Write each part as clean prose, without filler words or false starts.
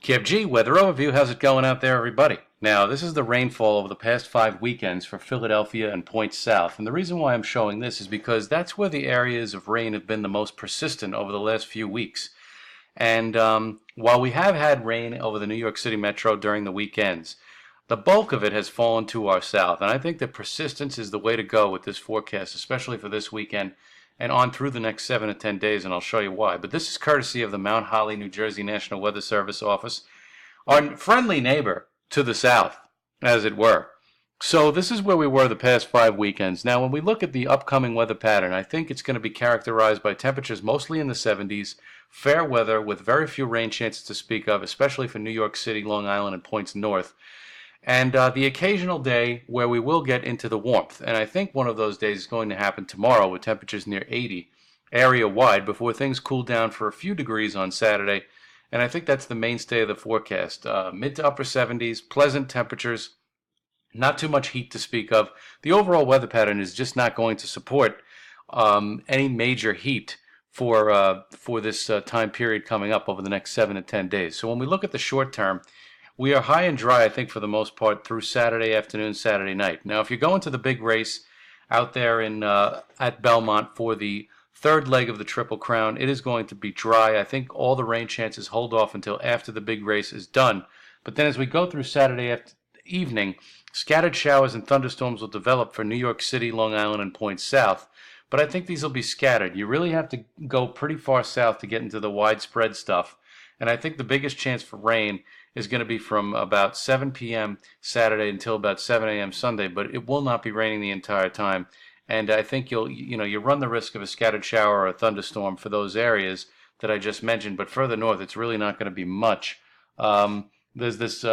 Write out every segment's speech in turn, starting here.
KFG Weather Overview. How's it going out there, everybody? Now, this is the rainfall over the past 5 weekends for Philadelphia and points south. And the reason why I'm showing this is because that's where the areas of rain have been the most persistent over the last few weeks. And while we have had rain over the New York City metro during the weekends, the bulk of it has fallen to our south. And I think that persistence is the way to go with this forecast, especially for this weekend and on through the next 7 to 10 days, and I'll show you why. But this is courtesy of the Mount Holly, New Jersey National Weather Service office, our friendly neighbor to the south, as it were. So this is where we were the past 5 weekends. Now, when we look at the upcoming weather pattern, I think it's going to be characterized by temperatures mostly in the 70s, fair weather with very few rain chances to speak of, especially for New York City, Long Island, and points north. And the occasional day where we will get into the warmth. And I think one of those days is going to happen tomorrow with temperatures near 80 area-wide before things cool down for a few degrees on Saturday. And I think that's the mainstay of the forecast. Mid to upper 70s, pleasant temperatures, not too much heat to speak of. The overall weather pattern is just not going to support any major heat for this time period coming up over the next 7 to 10 days. So when we look at the short term, we are high and dry, I think, for the most part through Saturday afternoon, Saturday night. Now, if you go into the big race out there at Belmont for the third leg of the Triple Crown, it is going to be dry. I think all the rain chances hold off until after the big race is done. But then as we go through Saturday evening, scattered showers and thunderstorms will develop for New York City, Long Island, and points south. But I think these will be scattered. You really have to go pretty far south to get into the widespread stuff. And I think the biggest chance for rain is going to be from about 7 p.m. Saturday until about 7 a.m. Sunday, but it will not be raining the entire time. And I think you run the risk of a scattered shower or a thunderstorm for those areas that I just mentioned, but further north, it's really not going to be much. There's this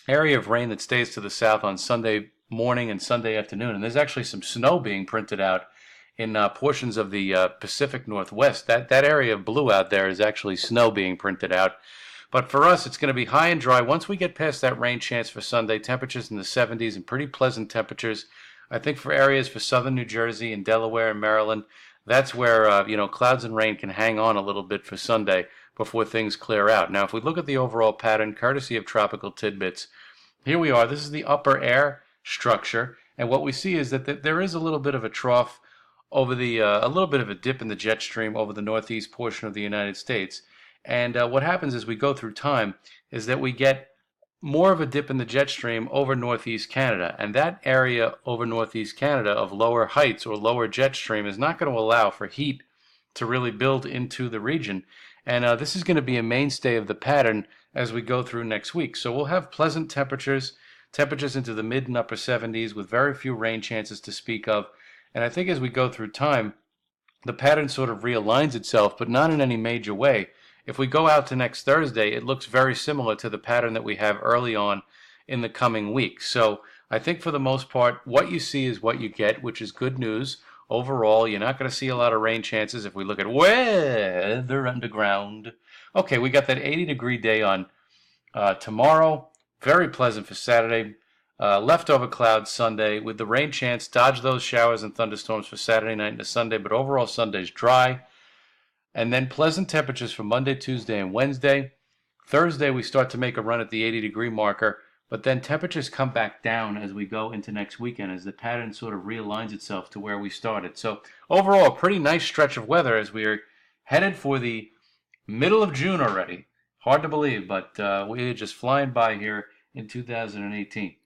area of rain that stays to the south on Sunday morning and Sunday afternoon, and there's actually some snow being printed out in portions of the Pacific Northwest. That area of blue out there is actually snow being printed out. But for us, it's going to be high and dry. Once we get past that rain chance for Sunday, temperatures in the 70s and pretty pleasant temperatures. I think for areas for southern New Jersey and Delaware and Maryland, that's where clouds and rain can hang on a little bit for Sunday before things clear out. Now, if we look at the overall pattern, courtesy of Tropical Tidbits, here we are. This is the upper air structure, and what we see is that there is a little bit of a trough over a little bit of a dip in the jet stream over the northeast portion of the United States. And what happens as we go through time is that we get more of a dip in the jet stream over northeast Canada. And that area over northeast Canada of lower heights or lower jet stream is not going to allow for heat to really build into the region. And this is going to be a mainstay of the pattern as we go through next week. So we'll have pleasant temperatures into the mid and upper 70s with very few rain chances to speak of. And I think as we go through time, the pattern sort of realigns itself, but not in any major way. If we go out to next Thursday, it looks very similar to the pattern that we have early on in the coming week. So I think for the most part, what you see is what you get, which is good news. Overall, you're not going to see a lot of rain chances if we look at Weather Underground. Okay, we got that 80-degree day on tomorrow. Very pleasant for Saturday. Leftover clouds Sunday. With the rain chance, dodge those showers and thunderstorms for Saturday night into Sunday, but overall Sunday's dry. And then pleasant temperatures for Monday, Tuesday, and Wednesday. Thursday, we start to make a run at the 80-degree marker, but then temperatures come back down as we go into next weekend as the pattern sort of realigns itself to where we started. So overall, a pretty nice stretch of weather as we are headed for the middle of June already. Hard to believe, but we're just flying by here in 2018.